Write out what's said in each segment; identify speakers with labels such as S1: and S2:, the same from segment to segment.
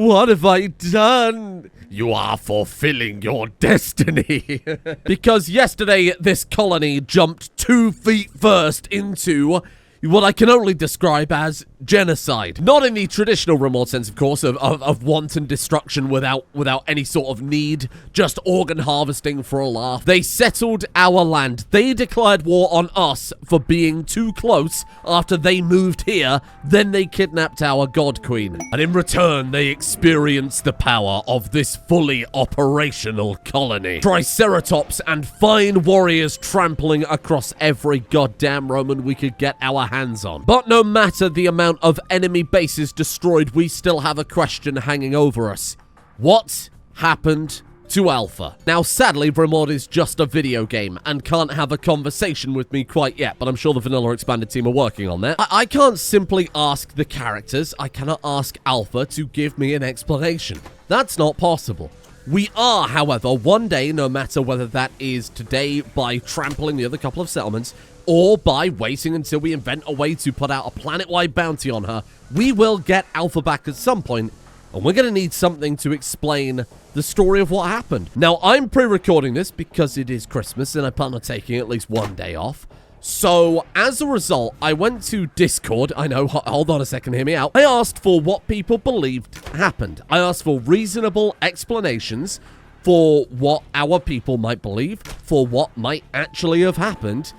S1: What have I done? You are fulfilling your destiny. Because yesterday, this colony jumped 2 feet first into what I can only describe as genocide. Not in the traditional Rimworld sense, of course, of wanton destruction without any sort of need, just organ harvesting for a laugh. They settled our land. They declared war on us for being too close after they moved here. Then they kidnapped our god queen. And in return, they experienced the power of this fully operational colony. Triceratops and fine warriors trampling across every goddamn Roman we could get our hands on. But no matter the amount of enemy bases destroyed, we still have a question hanging over us. What happened to Alpha? Now, sadly, Rimworld is just a video game and can't have a conversation with me quite yet, but I'm sure the Vanilla Expanded team are working on that. I can't simply ask the characters. I cannot ask Alpha to give me an explanation. That's not possible. We are, however, one day, no matter whether that is today by trampling the other couple of settlements, or by waiting until we invent a way to put out a planet-wide bounty on her, we will get Alpha back at some point, and we're going to need something to explain the story of what happened. Now, I'm pre-recording this because it is Christmas, and I plan on taking at least one day off. So, as a result, I went to Discord. I know, hold on a second, hear me out. I asked for what people believed happened. I asked for reasonable explanations for what our people might believe, for what might actually have happened,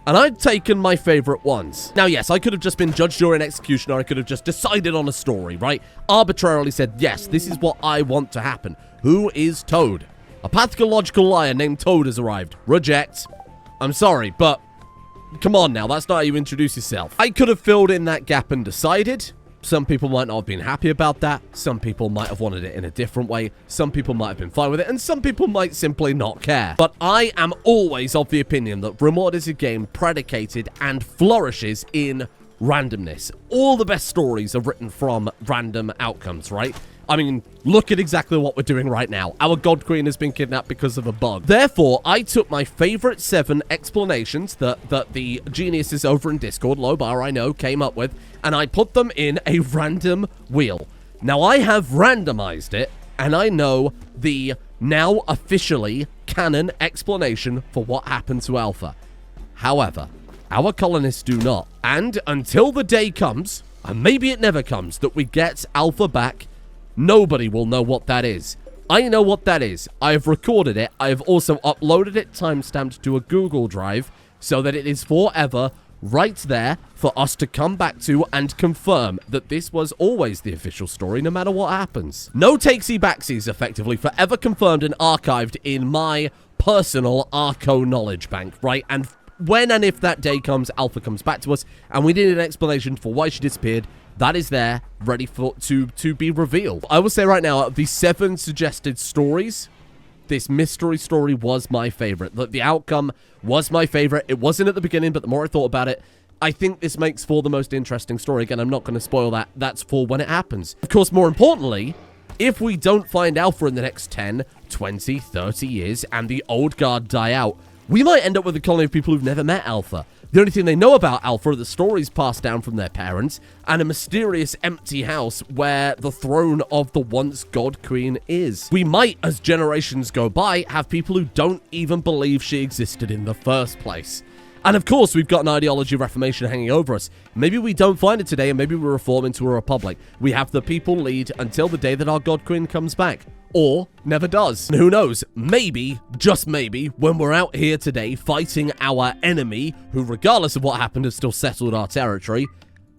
S1: and I'd taken my favorite ones. Now, yes, I could have just been judge, jury, and executioner. I could have just decided on a story, right? Arbitrarily said, yes, this is what I want to happen. Who is Toad? A pathological liar named Toad has arrived. Reject. I'm sorry, but come on now, that's not how you introduce yourself. I could have filled in that gap and decided. Some people might not have been happy about that. Some people might have wanted it in a different way. Some people might have been fine with it. And some people might simply not care. But I am always of the opinion that Rimworld is a game predicated and flourishes in randomness. All the best stories are written from random outcomes, right? I mean, look at exactly what we're doing right now. Our god queen has been kidnapped because of a bug. Therefore, I took my favorite 7 explanations that the geniuses over in Discord, low bar I know, came up with, and I put them in a random wheel. Now, I have randomized it, and I know the now officially canon explanation for what happened to Alpha. However, our colonists do not. And until the day comes, and maybe it never comes, that we get Alpha back, nobody will know what that is. I know what that is. I have recorded it. I have also uploaded it timestamped to a Google Drive so that it is forever right there for us to come back to and confirm that this was always the official story no matter what happens. No takesy-backsies, effectively, forever confirmed and archived in my personal Arco knowledge bank, right? And when and if that day comes, Alpha comes back to us, and we need an explanation for why she disappeared, that is there, ready to be revealed. I will say right now, of the 7 suggested stories, this mystery story was my favorite. The outcome was my favorite. It wasn't at the beginning, but the more I thought about it, I think this makes for the most interesting story. Again, I'm not going to spoil that. That's for when it happens. Of course, more importantly, if we don't find Alpha in the next 10, 20, 30 years, and the old guard die out, we might end up with a colony of people who've never met Alpha. The only thing they know about Alpha are the stories passed down from their parents and a mysterious empty house where the throne of the once god queen is. We might, as generations go by, have people who don't even believe she existed in the first place. And of course, we've got an ideology of reformation hanging over us. Maybe we don't find it today, and maybe we reform into a republic. We have the people lead until the day that our god queen comes back. Or never does. And who knows, maybe, just maybe, when we're out here today fighting our enemy, who regardless of what happened has still settled our territory,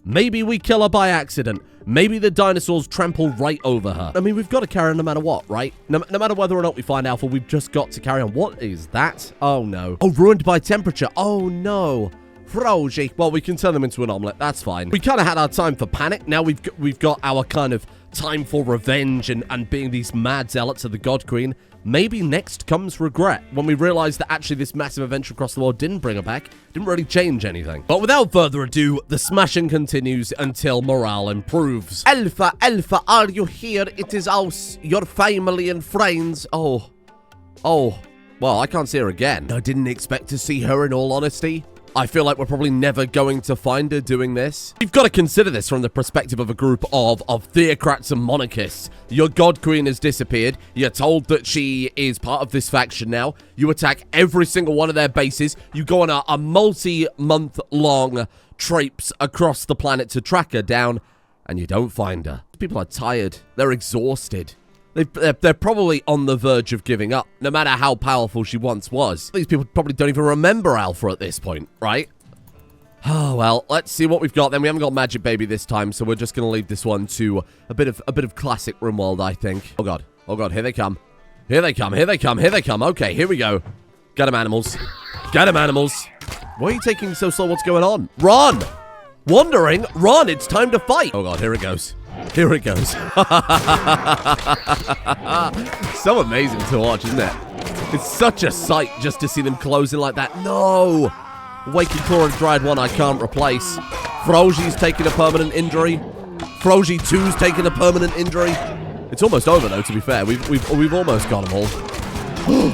S1: maybe we kill her by accident. Maybe the dinosaurs trample right over her. I mean, we've got to carry on no matter what, right? No matter whether or not we find Alpha, we've just got to carry on. What is that? Oh no. Oh, ruined by temperature. Oh no. Frozy. Well, we can turn them into an omelet. That's fine. We kind of had our time for panic. Now we've got our kind of time for revenge and being these mad zealots of the god queen. Maybe next comes regret, when we realize that actually this massive adventure across the world didn't bring her back, didn't really change anything. But without further ado, the smashing continues until morale improves. Alpha, are you here? It is us, your family and friends. Oh, well, I can't see her again. I didn't expect to see her, in all honesty. I feel like we're probably never going to find her doing this. You've got to consider this from the perspective of a group of theocrats and monarchists. Your god queen has disappeared. You're told that she is part of this faction now. You attack every single one of their bases. You go on a multi-month-long traipse across the planet to track her down, and you don't find her. People are tired. They're exhausted. They're probably on the verge of giving up, no matter how powerful she once was. These people probably don't even remember Alpha at this point, right? Oh, well, let's see what we've got then. We haven't got Magic Baby this time, so we're just going to leave this one to a bit of classic Rimworld, I think. Oh, God. Oh, God. Here they come. Here they come. Here they come. Here they come. Okay, here we go. Get them, animals. Get them, animals. Why are you taking so slow? What's going on? Run! Wandering, run! It's time to fight! Oh, God. Here it goes. Here it goes. So amazing to watch, isn't it? It's such a sight just to see them closing like that. No! Waking Claw and Dried One I can't replace. Froji's taking a permanent injury. Froji 2's taking a permanent injury. It's almost over, though, to be fair. We've almost got them all.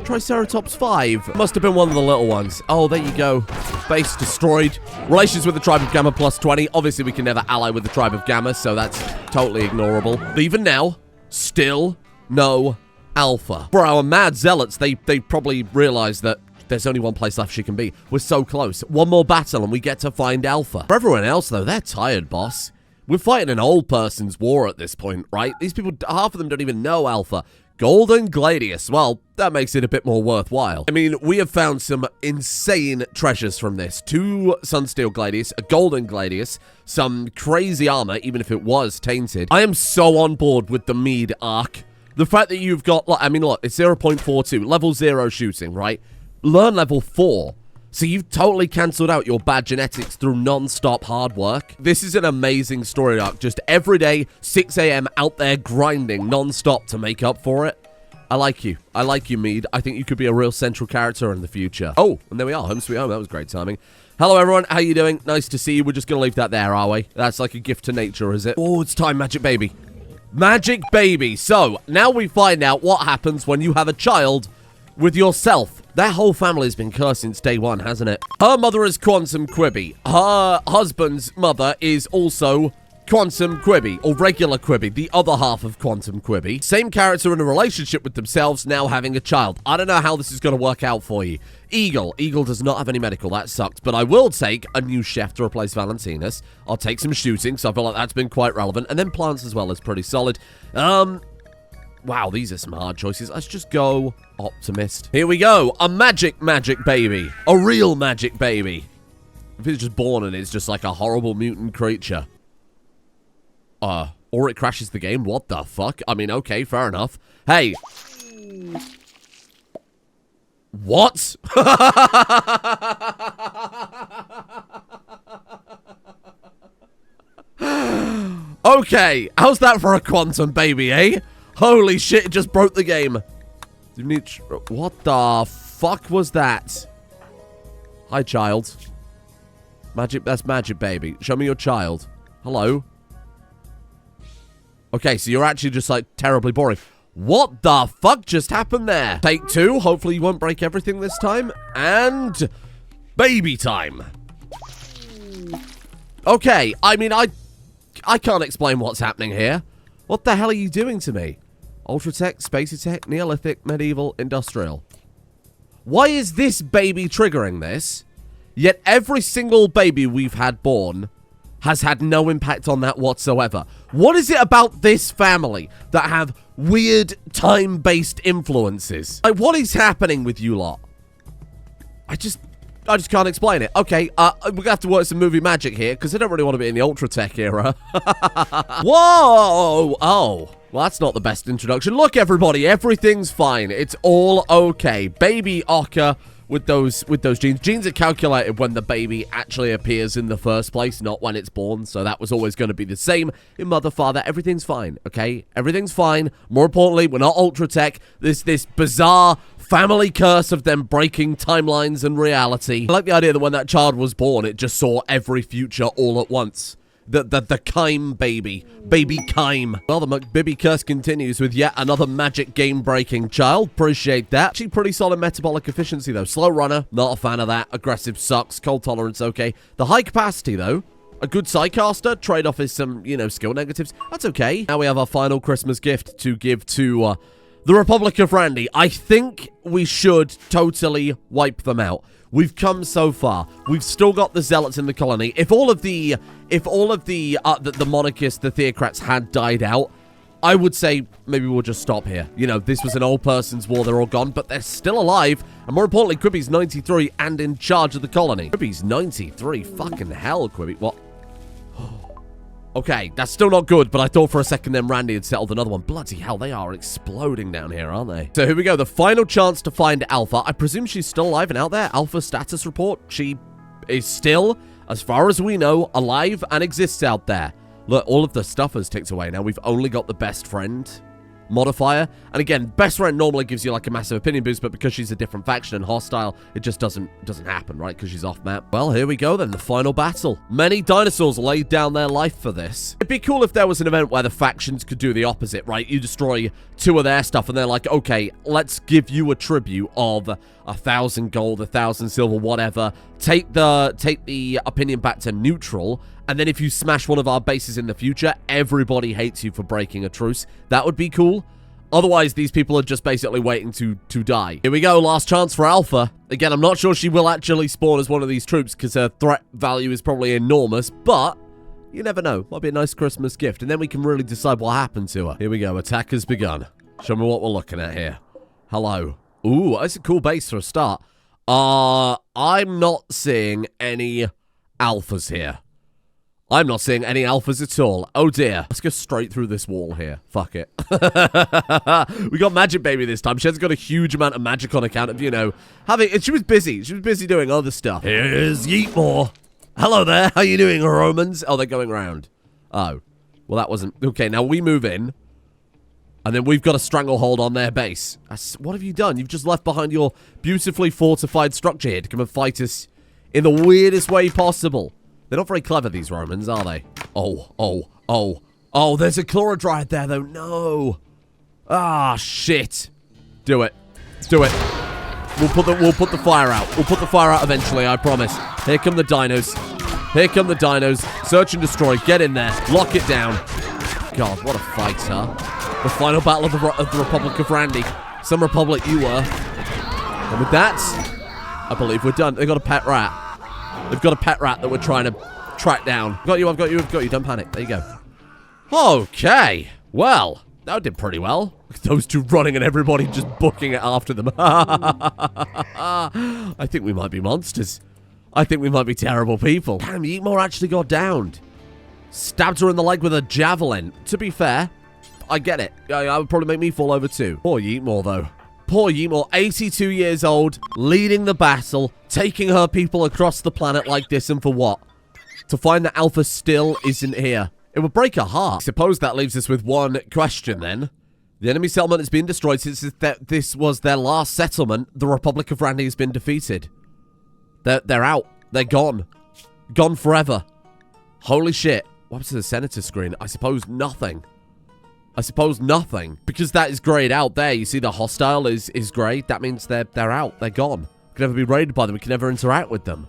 S1: Triceratops 5. Must have been one of the little ones. Oh, there you go. Base destroyed. Relations with the tribe of Gamma plus 20. Obviously, we can never ally with the tribe of Gamma, so that's totally ignorable. But even now, still no Alpha. For our mad zealots, they probably realize that there's only one place left she can be. We're so close. One more battle and we get to find Alpha. For everyone else, though, they're tired, boss. We're fighting an old person's war at this point, right? These people, half of them don't even know Alpha. Golden Gladius. Well, that makes it a bit more worthwhile. I mean, we have found some insane treasures from this. 2 Sunsteel Gladius, a Golden Gladius, some crazy armor, even if it was tainted. I am so on board with the Mead arc. The fact that you've got, like, I mean, look, it's 0.42, level 0 shooting, right? Learn level 4. So you've totally cancelled out your bad genetics through non-stop hard work. This is an amazing story arc. Just every day, 6 a.m. out there grinding non-stop to make up for it. I like you. I like you, Mead. I think you could be a real central character in the future. Oh, and there we are. Home sweet home. That was great timing. Hello, everyone. How you doing? Nice to see you. We're just going to leave that there, are we? That's like a gift to nature, is it? Oh, it's time, Magic Baby. Magic Baby. So, now we find out what happens when you have a child with yourself. Their whole family's been cursed since day one, hasn't it? Her mother is Quantum Quibby. Her husband's mother is also Quantum Quibby, or regular Quibby, the other half of Quantum Quibby. Same character in a relationship with themselves, now having a child. I don't know how this is going to work out for you. Eagle. Eagle does not have any medical. That sucked. But I will take a new chef to replace Valentinus. I'll take some shooting, so I feel like that's been quite relevant. And then plants as well is pretty solid. Wow, these are some hard choices. Let's just go Optimist. Here we go. A magic baby. A real magic baby. If it's just born and it's just like a horrible mutant creature. Or it crashes the game. What the fuck? I mean, okay, fair enough. Hey. What? Okay, how's that for a quantum baby, eh? Holy shit, it just broke the game. What the fuck was that? Hi, child. That's magic baby. Show me your child. Hello? Okay, so you're actually just, like, terribly boring. What the fuck just happened there? Take 2. Hopefully you won't break everything this time. And baby time. Okay, I mean, I can't explain what's happening here. What the hell are you doing to me? Ultratech, Spacey-Tech, Neolithic, Medieval, Industrial. Why is this baby triggering this? Yet every single baby we've had born has had no impact on that whatsoever. What is it about this family that have weird time-based influences? Like, what is happening with you lot? I just can't explain it. Okay, we're gonna have to work some movie magic here, because I don't really want to be in the Ultratech era. Whoa! Oh. Well, that's not the best introduction. Look, everybody, everything's fine. It's all okay. Baby Ocker with those genes. Genes are calculated when the baby actually appears in the first place, not when it's born. So that was always going to be the same in Mother, Father. Everything's fine, okay? Everything's fine. More importantly, we're not Ultratech. This bizarre family curse of them breaking timelines and reality. I like the idea that when that child was born, it just saw every future all at once. The Keyz baby. Baby Keyz. Well, the McBibby curse continues with yet another magic game-breaking child. Appreciate that. Actually, pretty solid metabolic efficiency, though. Slow runner. Not a fan of that. Aggressive sucks. Cold tolerance, okay. The high capacity, though. A good Psycaster. Trade-off is some, you know, skill negatives. That's okay. Now we have our final Christmas gift to give to the Republic of Randy. I think we should totally wipe them out. We've come so far. We've still got the zealots in the colony. If all of the monarchists, the theocrats had died out, I would say maybe we'll just stop here. You know, this was an old person's war. They're all gone, but they're still alive. And more importantly, Quibi's 93 and in charge of the colony. Quibi's 93. Fucking hell, Quibi. What? Okay, that's still not good, but I thought for a second then Randy had settled another one. Bloody hell, they are exploding down here, aren't they? So here we go, the final chance to find Alpha. I presume she's still alive and out there. Alpha status report. She is still, as far as we know, alive and exists out there. Look, all of the stuff has ticked away. Now we've only got the best friend modifier. And again, best friend normally gives you like a massive opinion boost, but because she's a different faction and hostile, it just doesn't happen, right? Because she's off map. Well, here we go then, the final battle. Many dinosaurs laid down their life for this. It'd be cool if there was an event where the factions could do the opposite, right? You destroy 2 of their stuff and they're like, okay, let's give you a tribute of 1,000 gold, 1,000 silver, whatever. Take the opinion back to neutral. And then if you smash one of our bases in the future, everybody hates you for breaking a truce. That would be cool. Otherwise, these people are just basically waiting to die. Here we go, last chance for Alpha. Again, I'm not sure she will actually spawn as one of these troops because her threat value is probably enormous, but you never know. Might be a nice Christmas gift, and then we can really decide what happened to her. Here we go, attack has begun. Show me what we're looking at here. Hello. Ooh, that's a cool base for a start. I'm not seeing any alphas here. I'm not seeing any alphas at all. Oh dear. Let's go straight through this wall here. Fuck it. We got Magic Baby this time. She hasn't got a huge amount of magic on account of, you know, having... She was busy. She was busy doing other stuff. Here's Yeetmore. Hello there. How you doing, Romans? Oh, they're going round. Oh. Well, that wasn't... Okay, now we move in. And then we've got a stranglehold on their base. What have you done? You've just left behind your beautifully fortified structure here to come and fight us in the weirdest way possible. They're not very clever, these Romans, are they? Oh, there's a Chlorodryad there, though. No. Ah, shit. Do it. Do it. We'll put the fire out. We'll put the fire out eventually, I promise. Here come the dinos. Here come the dinos. Search and destroy. Get in there. Lock it down. God, what a fight, huh? The final battle of the Republic of Randy. Some Republic you were. And with that, I believe we're done. They got a pet rat. They've got a pet rat that we're trying to track down. Got you, I've got you, I've got you. Don't panic. There you go. Okay. Well, that did pretty well. Those two running and everybody just booking it after them. I think we might be monsters. I think we might be terrible people. Damn, Yeetmore actually got downed. Stabbed her in the leg with a javelin. To be fair, I get it. That would probably make me fall over too. Poor Yeetmore, though. Poor Yeetmore, 82 years old, leading the battle, taking her people across the planet like this, and for what? To find that Alpha still isn't here. It would break her heart. I suppose that leaves us with one question then. The enemy settlement has been destroyed since this was their last settlement. The Republic of Randy has been defeated. They're out. They're gone. Gone forever. Holy shit. What happens to the senator screen? I suppose nothing. I suppose nothing. Because that is grayed out there. You see the hostile is grayed. That means they're out. They're gone. We can never be raided by them. We can never interact with them.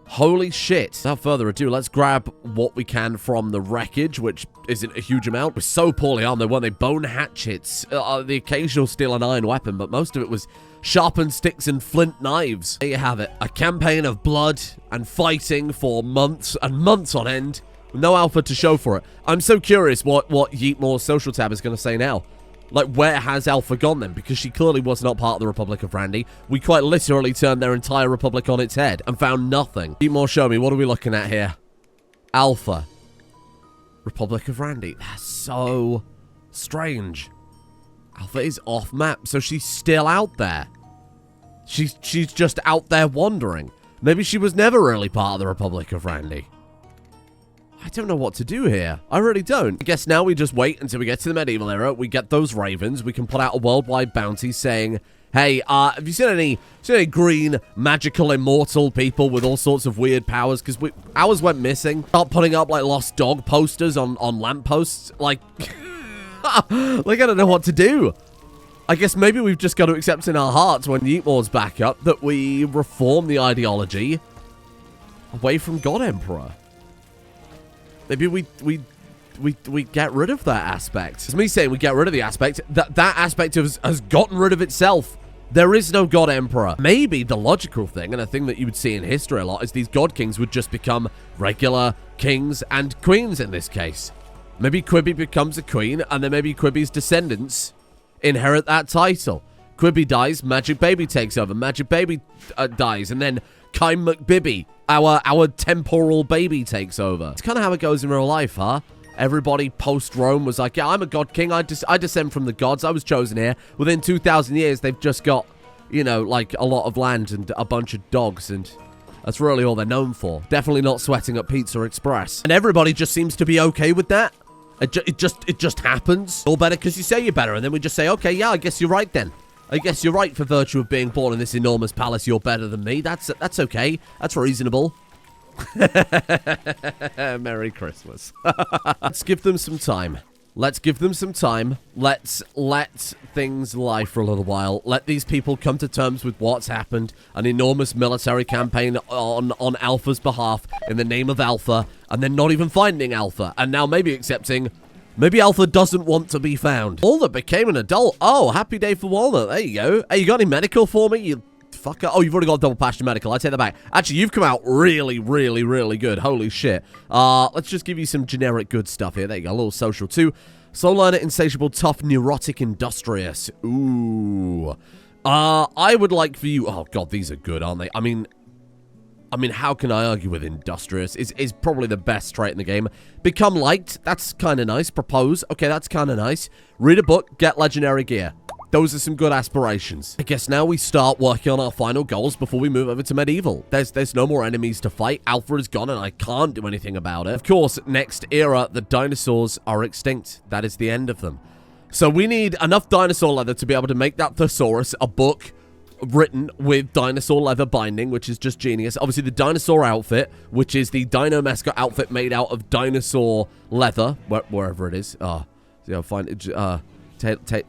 S1: Holy shit. Without further ado, let's grab what we can from the wreckage, which isn't a huge amount. We're so poorly armed, weren't they? Bone hatchets. The occasional steel and iron weapon, but most of it was sharpened sticks and flint knives. There you have it. A campaign of blood and fighting for months and months on end. No Alpha to show for it. I'm so curious what Yeetmore's social tab is going to say now. Like, where has Alpha gone then? Because she clearly was not part of the Republic of Randy. We quite literally turned their entire Republic on its head and found nothing. Yeetmore, show me. What are we looking at here? Alpha. Republic of Randy. That's so strange. Alpha is off map, so she's still out there. She's just out there wandering. Maybe she was never really part of the Republic of Randy. I don't know what to do here. I really don't. I guess now we just wait until we get to the medieval era. We get those ravens. We can put out a worldwide bounty saying, Hey, have you seen any green, magical, immortal people with all sorts of weird powers? Because ours went missing. Start putting up, like, lost dog posters on lampposts. Like, like, I don't know what to do. I guess maybe we've just got to accept in our hearts when Yeetmaw's back up that we reform the ideology away from God Emperor. Maybe we get rid of that aspect. It's me saying we get rid of the aspect. That aspect has gotten rid of itself. There is no God Emperor. Maybe the logical thing, and a thing that you would see in history a lot, is these God Kings would just become regular kings and queens in this case. Maybe Quibi becomes a queen, and then maybe Quibi's descendants inherit that title. Quibi dies, Magic Baby takes over. Magic Baby dies, and then Kai McBibby, our temporal baby, takes over. It's kind of how it goes in real life, huh? Everybody post-Rome was like, yeah, I'm a god king. I descend from the gods. I was chosen here. Within 2,000 years, they've just got, you know, like a lot of land and a bunch of dogs, and that's really all they're known for. Definitely not sweating up Pizza Express. And everybody just seems to be okay with that. It just happens. All better because you say you're better, and then we just say, okay, yeah, I guess you're right then. I guess you're right for virtue of being born in this enormous palace. You're better than me. That's okay. That's reasonable. Merry Christmas. Let's give them some time. Let's give them some time. Let's let things lie for a little while. Let these people come to terms with what's happened. An enormous military campaign on Alpha's behalf in the name of Alpha, and then not even finding Alpha, and now maybe accepting maybe Alpha doesn't want to be found. Walnut became an adult. Oh, happy day for Walnut. There you go. Hey, you got any medical for me? You fucker. Oh, you've already got double passion medical. I take that back. Actually, you've come out really, really, really good. Holy shit. Let's just give you some generic good stuff here. There you go. A little social too. Soul learner, insatiable, tough, neurotic, industrious. Ooh. I would like for you. Oh god, these are good, aren't they? I mean, how can I argue with industrious? Is probably the best trait in the game. Become liked. That's kind of nice. Propose. Okay, that's kind of nice. Read a book. Get legendary gear. Those are some good aspirations. I guess now we start working on our final goals before we move over to medieval. There's no more enemies to fight. Alpha is gone and I can't do anything about it. Of course, next era, the dinosaurs are extinct. That is the end of them. So we need enough dinosaur leather to be able to make that thesaurus a book written with dinosaur leather binding, which is just genius. Obviously, the dinosaur outfit, which is the Dino Mascot outfit made out of dinosaur leather, wherever it is. Find it.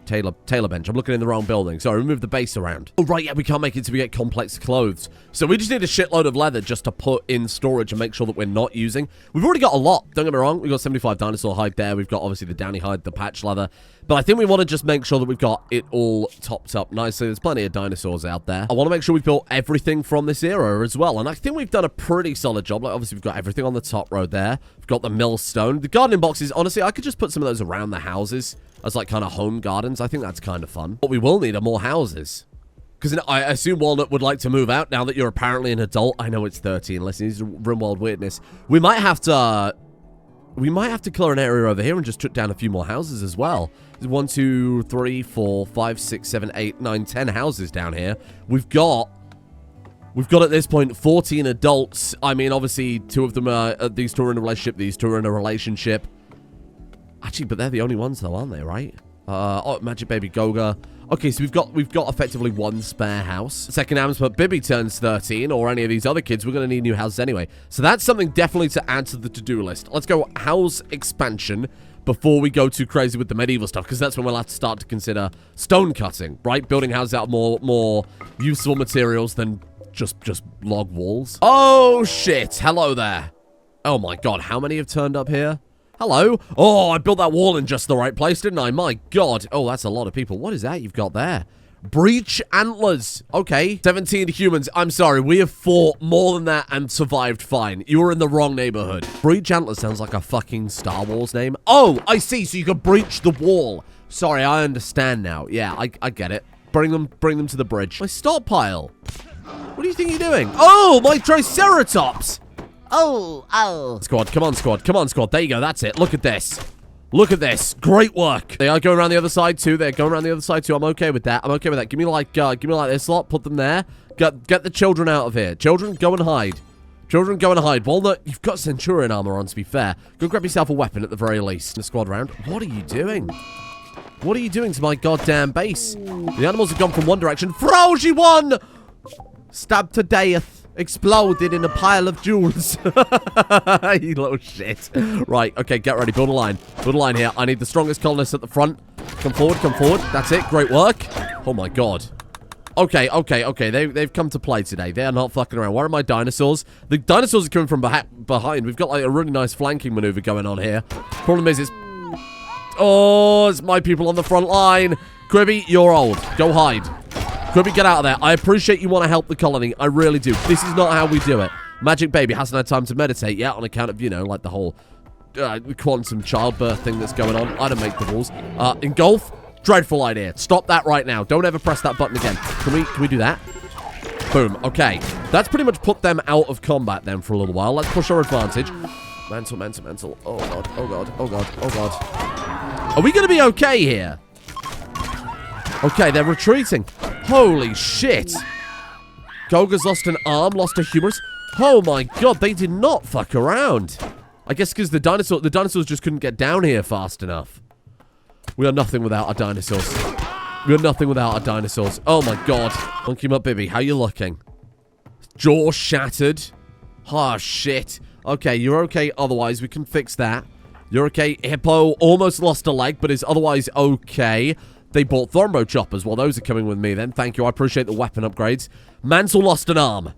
S1: Taylor bench. I'm looking in the wrong building. Sorry, remove the base around. Oh, right, yeah, we can't make it so we get complex clothes. So we just need a shitload of leather just to put in storage and make sure that we're not using. We've already got a lot. Don't get me wrong. We've got 75 dinosaur hide there. We've got, obviously, the downy hide, the patch leather. But I think we want to just make sure that we've got it all topped up nicely. There's plenty of dinosaurs out there. I want to make sure we've built everything from this era as well. And I think we've done a pretty solid job. Like, obviously, we've got everything on the top row there. We've got the millstone. The gardening boxes, honestly, I could just put some of those around the houses as like kind of home gardens. I think that's kind of fun. What we will need are more houses. Because I assume Walnut would like to move out now that you're apparently an adult. I know it's 13. Listen, this is Rimworld weirdness. We might have to clear an area over here and just put down a few more houses as well. There's 1, 2, 3, 4, 5, 6, 7, 8, 9, 10 houses down here. We've got at this point 14 adults. I mean, obviously, 2 of them are these 2 are in a relationship. These 2 are in a relationship. Actually, but they're the only ones though, aren't they, right? Oh, Magic Baby Goga. Okay, so we've got effectively 1 spare house. Second happens, but Bibby turns 13, or any of these other kids, we're going to need new houses anyway. So that's something definitely to add to the to-do list. Let's go house expansion before we go too crazy with the medieval stuff, because that's when we'll have to start to consider stone cutting, right? Building houses out of more useful materials than just log walls. Oh, shit. Hello there. Oh, my God. How many have turned up here? Hello. Oh, I built that wall in just the right place, didn't I? My God. Oh, that's a lot of people. What is that you've got there? Breach antlers. Okay. 17 humans. I'm sorry. We have fought more than that and survived fine. You were in the wrong neighborhood. Breach antlers sounds like a fucking Star Wars name. Oh, I see. So you can breach the wall. Sorry, I understand now. Yeah, I get it. Bring them to the bridge. My stockpile. What do you think you're doing? Oh, my Triceratops. Oh. Squad, come on, squad. Come on, squad. There you go. That's it. Look at this. Look at this. Great work. They are going around the other side, too. They're going around the other side, too. I'm okay with that. I'm okay with that. Give me like this lot. Put them there. Get the children out of here. Children, go and hide. Children, go and hide. Walnut, you've got Centurion armor on, to be fair. Go grab yourself a weapon at the very least. The squad round. What are you doing? What are you doing to my goddamn base? The animals have gone from one direction. Frozy one! Stabbed to death. Exploded in a pile of jewels. You little shit. Right, okay, get ready. Build a line. Build a line here. I need the strongest colonists at the front. Come forward, come forward. That's it. Great work. Oh my god. Okay, okay, okay. They've come to play today. They are not fucking around. Where are my dinosaurs? The dinosaurs are coming from behind. We've got like a really nice flanking maneuver going on here. Problem is, it's... Oh, it's my people on the front line. Quibby, you're old. Go hide. Quibby, get out of there. I appreciate you want to help the colony. I really do. This is not how we do it. Magic Baby hasn't had time to meditate yet on account of, you know, like the whole quantum childbirth thing that's going on. I don't make the rules. Engulf? Dreadful idea. Stop that right now. Don't ever press that button again. Can we do that? Boom. Okay. That's pretty much put them out of combat then for a little while. Let's push our advantage. Mantle, mantle, mantle. Oh, God. Oh, God. Oh, God. Oh, God. Are we going to be okay here? Okay, they're retreating. Holy shit. Goga's lost an arm, lost a humerus. Oh, my God. They did not fuck around. I guess because the dinosaurs just couldn't get down here fast enough. We are nothing without our dinosaurs. We are nothing without our dinosaurs. Oh my god. Monkey Mutt Bibby, how you looking? Jaw shattered. Ah, shit. Okay, you're okay otherwise. We can fix that. You're okay. Hippo almost lost a leg, but is otherwise okay. They bought Thornbow choppers. Well, those are coming with me then. Thank you. I appreciate the weapon upgrades. Mansell lost an arm.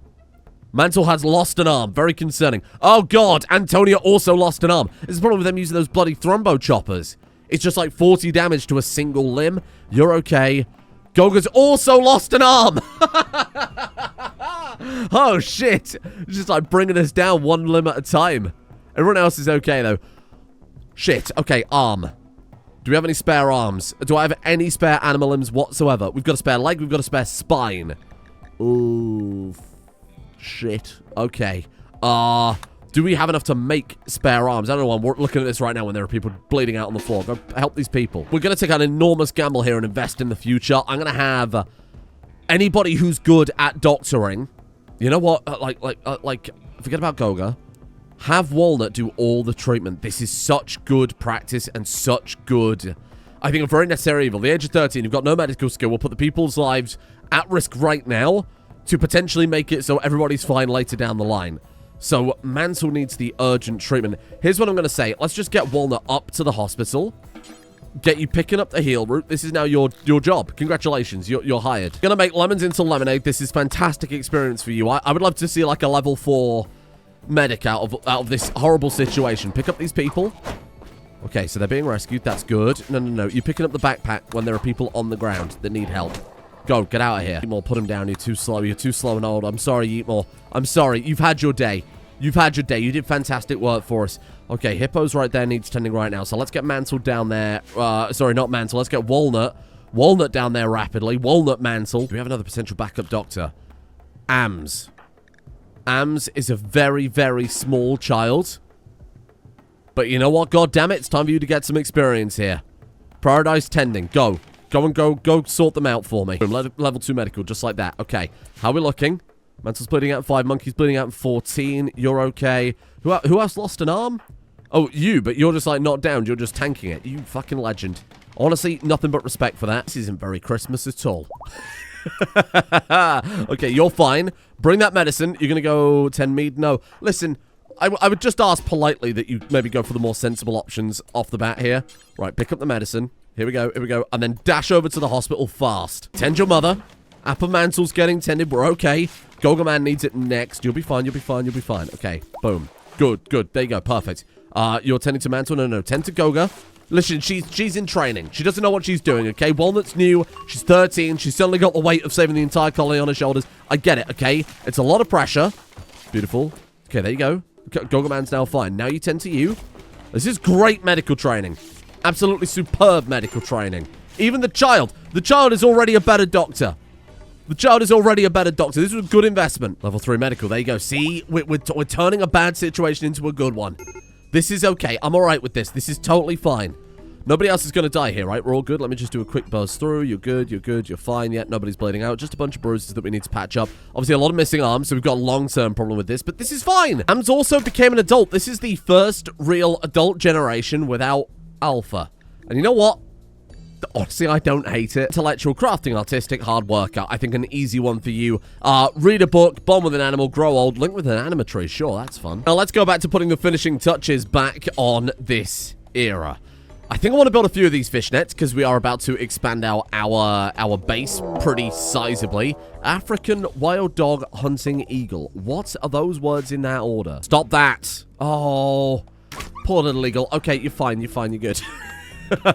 S1: Mansell has lost an arm. Very concerning. Oh god. Antonia also lost an arm. This is the problem with them using those bloody Thornbow choppers. It's just like 40 damage to a single limb. You're okay. Goga's also lost an arm. Oh, shit. It's just like bringing us down one limb at a time. Everyone else is okay, though. Shit. Okay, arm. Do we have any spare arms? Do I have any spare animal limbs whatsoever? We've got a spare leg. We've got a spare spine. Ooh. Shit. Okay. Do we have enough to make spare arms? I don't know. I'm looking at this right now when there are people bleeding out on the floor. Go help these people. We're going to take an enormous gamble here and invest in the future. I'm going to have anybody who's good at doctoring. You know what? Forget about Goga. Have Walnut do all the treatment. This is such good practice and such good, I think, a very necessary evil. The age of 13, you've got no medical skill. We'll put the people's lives at risk right now to potentially make it so everybody's fine later down the line. So, Mansell needs the urgent treatment. Here's what I'm going to say. Let's just get Walnut up to the hospital. Get you picking up the heal route. This is now your job. Congratulations. You're hired. Going to make lemons into lemonade. This is fantastic experience for you. I would love to see like a level 4 medic out of this horrible situation. Pick up these people. Okay, so they're being rescued. That's good. No. You're picking up the backpack when there are people on the ground that need help. Go, get out of here. Eatmore, put him down. You're too slow. You're too slow and old. I'm sorry, Eatmore. I'm sorry. You've had your day. You've had your day. You did fantastic work for us. Okay, Hippo's right there. Needs tending right now. So let's get Mansell down there. Sorry, not Mansell. Let's get Walnut. Walnut down there rapidly. Walnut, Mansell. Do we have another potential backup doctor? Ams. Ams is a very, very small child. But you know what? God damn it. It's time for you to get some experience here. Prioritize tending. Go. Go sort them out for me. Level 2 medical, just like that. Okay, how are we looking? Mansell's bleeding out in 5, Monkey's bleeding out in 14. You're okay. Who else lost an arm? Oh, you, but you're just like not down. You're just tanking it. You fucking legend. Honestly, nothing but respect for that. This isn't very Christmas at all. Okay, you're fine. Bring that medicine. You're gonna go 10 mead? No. Listen, I would just ask politely that you maybe go for the more sensible options off the bat here. Right, pick up the medicine. Here we go, and then dash over to the hospital fast. Tend your mother. Apple Mansell's getting tended. We're okay. Goga Man needs it next. You'll be fine. Okay, boom. Good. There you go. Perfect. You're tending to Mansell? No. Tend to Goga. Listen, she's in training. She doesn't know what she's doing, okay? Walnut's new. She's 13. She's suddenly got the weight of saving the entire colony on her shoulders. I get it, okay? It's a lot of pressure. Beautiful. Okay, there you go. Goga Man's now fine. Now you tend to you. This is great medical training. Absolutely superb medical training. Even the child is already a better doctor. This was a good investment. Level 3 medical. There you go. See, we're turning a bad situation into a good one. This is okay. I'm all right with this. This is totally fine. Nobody else is going to die here, right? We're all good. Let me just do a quick buzz through. You're good. You're fine. Yeah, nobody's bleeding out. Just a bunch of bruises that we need to patch up. Obviously, a lot of missing arms, so we've got a long-term problem with this, but this is fine. Ams also became an adult. This is the first real adult generation without Alpha. And you know what? honestly, I don't hate it. Intellectual, crafting, artistic, hard worker. I think an easy one for you. Read a book, bond with an animal, grow old, link with an animatree. Sure, that's fun. Now, let's go back to putting the finishing touches back on this era. I think I want to build a few of these fish nets because we are about to expand our base pretty sizably. African wild dog hunting eagle. What are those words in that order? Stop that. Oh, poor little eagle. Okay, you're fine. You're fine. You're good.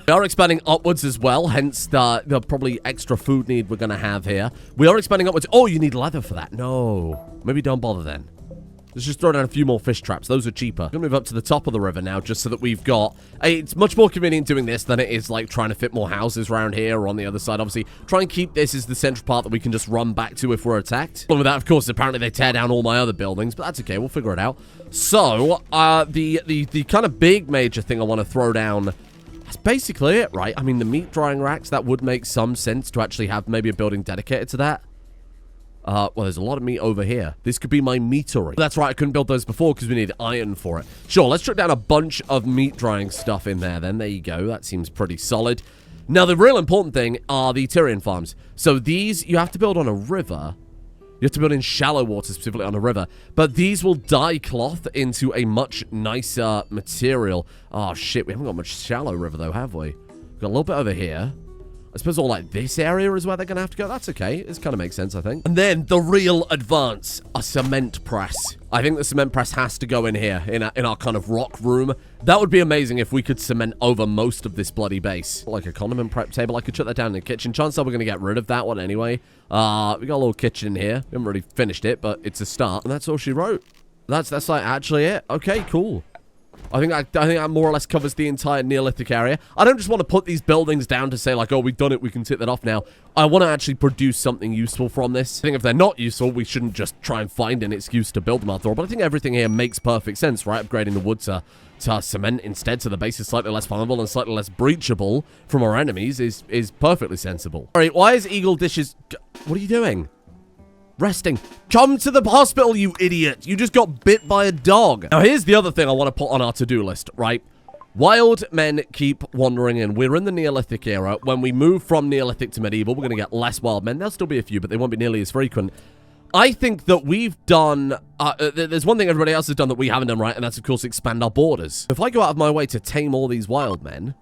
S1: We are expanding upwards as well, hence the probably extra food need we're going to have here. We are expanding upwards. Oh, you need leather for that. No. Maybe don't bother then. Let's just throw down a few more fish traps. Those are cheaper. I'm going to move up to the top of the river now just so that we've got... It's much more convenient doing this than it is like trying to fit more houses around here or on the other side. Obviously, try and keep this as the central part that we can just run back to if we're attacked. And with that, of course, apparently they tear down all my other buildings, but that's okay. We'll figure it out. So, the kind of big major thing I want to throw down... That's basically it, right? I mean, the meat drying racks, that would make some sense to actually have maybe a building dedicated to that. Well, there's a lot of meat over here. This could be my meatery. That's right, I couldn't build those before because we need iron for it. Sure, let's chuck down a bunch of meat drying stuff in there then. There you go. That seems pretty solid. Now, the real important thing are the Tyrian farms. So these, you have to build on a river. You have to build in shallow water, specifically on a river. But these will dye cloth into a much nicer material. Oh, shit. We haven't got much shallow river, though, have we? We've got a little bit over here. I suppose all like this area is where they're going to have to go. That's okay. This kind of makes sense, I think. And then the real advance, a cement press. I think the cement press has to go in here, in our kind of rock room. That would be amazing if we could cement over most of this bloody base. Like a condiment prep table. I could shut that down in the kitchen. Chances are we're going to get rid of that one anyway. We got a little kitchen in here. We haven't really finished it, but it's a start. And that's all she wrote. That's like actually it. Okay, cool. I think that more or less covers the entire Neolithic area. I don't just want to put these buildings down to say, like, oh, we've done it, we can tick that off now. I want to actually produce something useful from this. I think if they're not useful, we shouldn't just try and find an excuse to build them after all. But I think everything here makes perfect sense, right? Upgrading the wood to cement instead, so the base is slightly less flammable and slightly less breachable from our enemies is perfectly sensible. All right, why is Eagle Dishes... What are you doing? Resting. Come to the hospital, you idiot. You just got bit by a dog. Now, here's the other thing I want to put on our to-do list, right? Wild men keep wandering in. We're in the Neolithic era. When we move from Neolithic to medieval, we're going to get less wild men. There'll still be a few, but they won't be nearly as frequent. I think that we've done... there's one thing everybody else has done that we haven't done right, and that's, of course, expand our borders. If I go out of my way to tame all these wild men...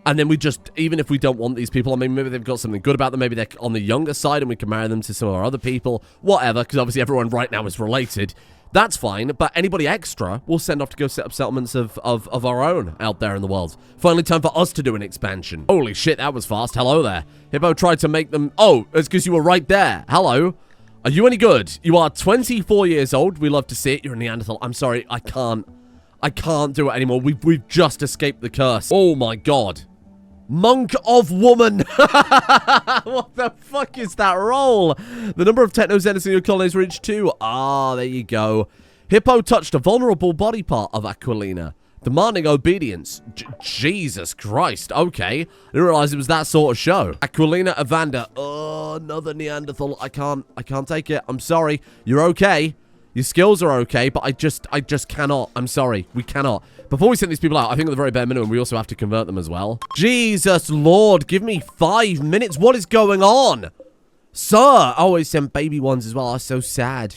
S1: And then we just, even if we don't want these people, I mean, maybe they've got something good about them. Maybe they're on the younger side and we can marry them to some of our other people. Whatever, because obviously everyone right now is related. That's fine, but anybody extra, we'll send off to go set up settlements of our own out there in the world. Finally, time for us to do an expansion. Holy shit, that was fast. Hello there. Hippo tried to make them... Oh, it's because you were right there. Hello. Are you any good? You are 24 years old. We love to see it. You're a Neanderthal. I'm sorry, I can't do it anymore. We've just escaped the curse. Oh my god. Monk of woman. What the fuck is that roll? The number of techno-zeniths in your colonies reached 2. Ah, there you go. Hippo touched a vulnerable body part of Aquilina, demanding obedience. Jesus Christ. Okay. I didn't realize it was that sort of show. Aquilina Evander. Oh, another Neanderthal. I can't take it. I'm sorry. You're okay. Your skills are okay, but I just cannot. I'm sorry. We cannot. Before we send these people out, I think at the very bare minimum, we also have to convert them as well. Jesus Lord, give me 5 minutes. What is going on? Sir. I always send baby ones as well. I'm so sad.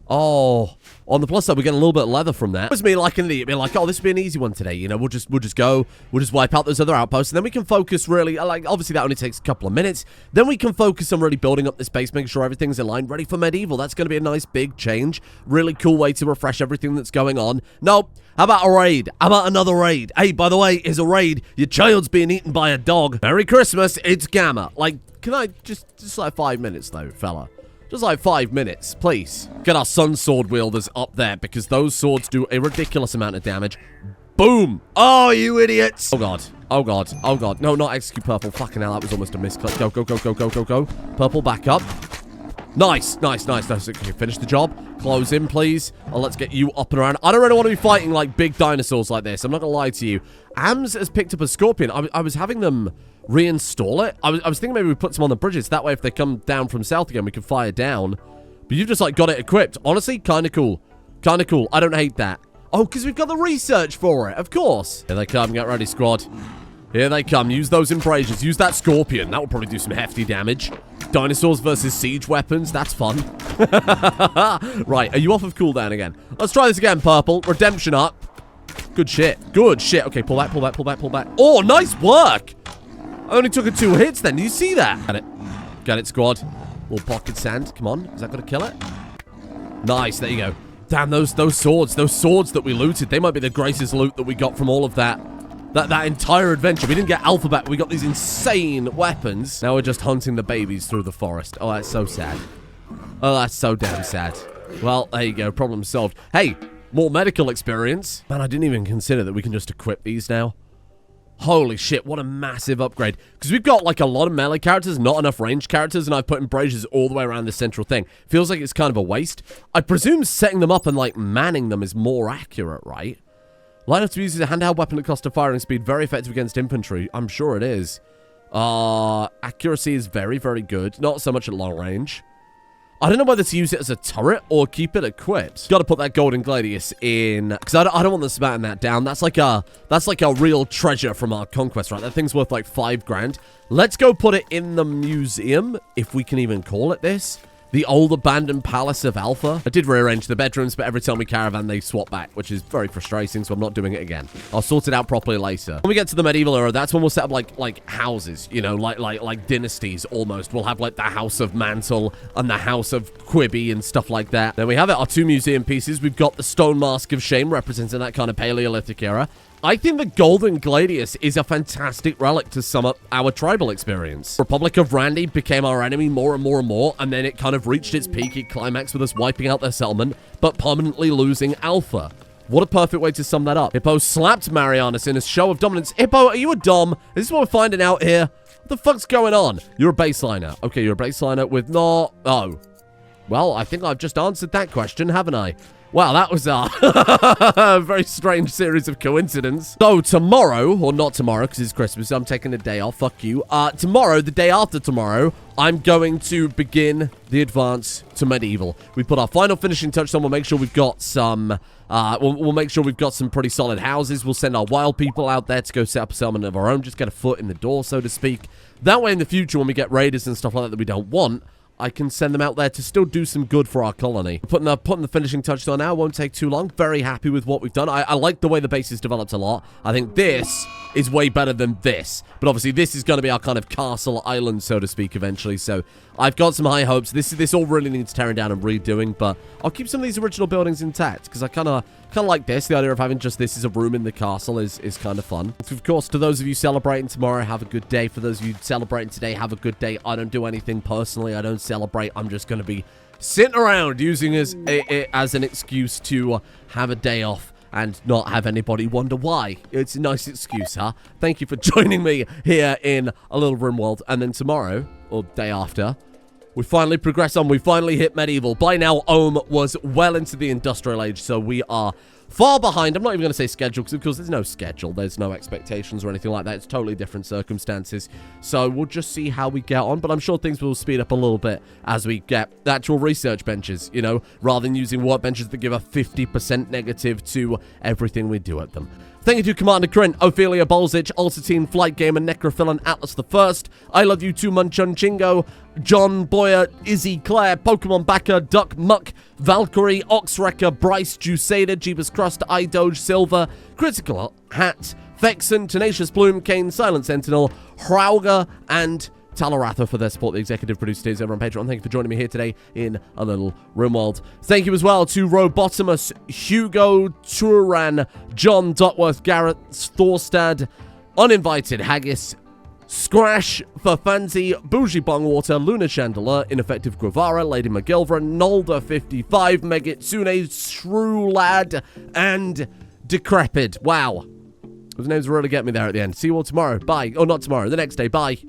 S1: Oh, on the plus side, we're getting a little bit of leather from that. It was me like in the, being like, oh, this will be an easy one today. You know, we'll just wipe out those other outposts, and then we can focus really, like, obviously that only takes a couple of minutes. Then we can focus on really building up this base, making sure everything's in line, ready for medieval. That's going to be a nice big change. Really cool way to refresh everything that's going on. No, how about a raid? How about another raid? Hey, by the way, here's a raid. Your child's being eaten by a dog. Merry Christmas, it's Gamma. Like, can I just like 5 minutes though, fella? Just like 5 minutes, please. Get our sun sword wielders up there because those swords do a ridiculous amount of damage. Boom! Oh, you idiots! Oh, God. Oh, God. Oh, God. No, not execute purple. Fucking hell, that was almost a misclick. Go, go, go, go, go, go, go. Purple, back up. Nice, nice, nice, nice. Okay, finish the job. Close in, please. Oh, let's get you up and around. I don't really want to be fighting, like, big dinosaurs like this. I'm not going to lie to you. Ams has picked up a scorpion. I was having them reinstall it. I was thinking maybe we put some on the bridges. That way, if they come down from south again, we can fire down. But you've just, like, got it equipped. Honestly, kind of cool. Kind of cool. I don't hate that. Oh, because we've got the research for it. Of course. Here they come. Get ready, squad. Here they come. Use those embrasures. Use that scorpion. That will probably do some hefty damage. Dinosaurs versus siege weapons. That's fun. Right, are you off of cooldown again? Let's try this again, Purple. Redemption up. Good shit. Good shit. Okay, pull back, pull back, pull back, pull back. Oh, nice work. I only took 2 hits then. Do you see that? Got it. Got it, squad. Little pocket sand. Come on. Is that going to kill it? Nice. There you go. Damn, those swords. Those swords that we looted. They might be the greatest loot that we got from all of that. That entire adventure. We didn't get alphabet, but we got these insane weapons. Now we're just hunting the babies through the forest. Oh, that's so sad. Oh, that's so damn sad. Well, there you go. Problem solved. Hey, more medical experience. Man, I didn't even consider that we can just equip these now. Holy shit, what a massive upgrade. Because we've got, like, a lot of melee characters, not enough ranged characters, and I've put embrasures all the way around the central thing. Feels like it's kind of a waste. I presume setting them up and, like, manning them is more accurate, right? Line up to use a handheld weapon at cost of firing speed. Very effective against infantry. I'm sure it is. Accuracy is very, very good. Not so much at long range. I don't know whether to use it as a turret or keep it equipped. Got to put that golden gladius in, because I don't want them smatting that down. That's like a real treasure from our conquest, right? That thing's worth like 5 grand. Let's go put it in the museum, if we can even call it this. The old abandoned palace of Alpha. I did rearrange the bedrooms, but every time we caravan, they swap back, which is very frustrating, so I'm not doing it again. I'll sort it out properly later. When we get to the medieval era, that's when we'll set up like houses, you know, like dynasties almost. We'll have like the House of Mantle and the House of Quibi and stuff like that. Then we have it, our 2 museum pieces. We've got the stone mask of shame representing that kind of Paleolithic era. I think the Golden Gladius is a fantastic relic to sum up our tribal experience. Republic of Randy became our enemy more and more and more, and then it kind of reached its peak climax with us wiping out their settlement, but permanently losing Alpha. What a perfect way to sum that up. Hippo slapped Marianus in a show of dominance. Hippo, are you a dom? Is this what we're finding out here? What the fuck's going on? You're a baseliner. Okay, you're a baseliner with no... Oh. Well, I think I've just answered that question, haven't I? Wow, that was a very strange series of coincidence. So, tomorrow, or not tomorrow, because it's Christmas, I'm taking a day off, fuck you. Tomorrow, the day after tomorrow, I'm going to begin the advance to medieval. We put our final finishing touch on. We'll make sure we've got some, we'll make sure we've got some pretty solid houses. We'll send our wild people out there to go set up a settlement of our own, just get a foot in the door, so to speak. That way, in the future, when we get raiders and stuff like that we don't want, I can send them out there to still do some good for our colony. Putting the finishing touches on now won't take too long. Very happy with what we've done. I like the way the base is developed a lot. I think this is way better than this. But obviously, this is going to be our kind of castle island, so to speak, eventually. So I've got some high hopes. This all really needs tearing down and redoing, but I'll keep some of these original buildings intact because I kind of like this. The idea of having just this as a room in the castle is kind of fun. Of course, to those of you celebrating tomorrow, have a good day. For those of you celebrating today, have a good day. I don't do anything personally. I don't celebrate. I'm just going to be sitting around using it as an excuse to have a day off and not have anybody wonder why. It's a nice excuse, huh? Thank you for joining me here in a little Rimworld. And then tomorrow, or day after, we finally progress on. We finally hit medieval. By now, Ohm was well into the industrial age, so we are far behind. I'm not even going to say schedule, because of course there's no schedule. There's no expectations or anything like that. It's totally different circumstances. So we'll just see how we get on, but I'm sure things will speed up a little bit as we get actual research benches, you know, rather than using workbenches that give a 50% negative to everything we do at them. Thank you to Commander Krint, Ophelia Bolzich, Ulcitine, Flight Game, and Necrophilin Atlas the First. I love you too, Munchun Chingo, John Boyer, Izzy Claire, Pokemon Backer, Duck Muck, Valkyrie, Oxwrecker, Bryce, Jusada, Jeebus Crust, iDoge, Silver, Critical Hat, Vexen, Tenacious Bloom, Kane, Silent Sentinel, Hrauga, and Talaratha for their support. The executive producer is over on Patreon. Thank you for joining me here today in a little Rimworld. Thank you as well to Robotimus, Hugo, Turan, John Dotworth, Garrett, Thorstad, Uninvited Haggis, Scrash, Fafanzi, Bougie Bongwater, Luna Chandelier, Ineffective Guevara, Lady McGilvra, Nolda 55, Megitsune, Shrew Lad, and Decrepit. Wow. Those names really get me there at the end. See you all tomorrow. Bye. Oh, not tomorrow. The next day. Bye.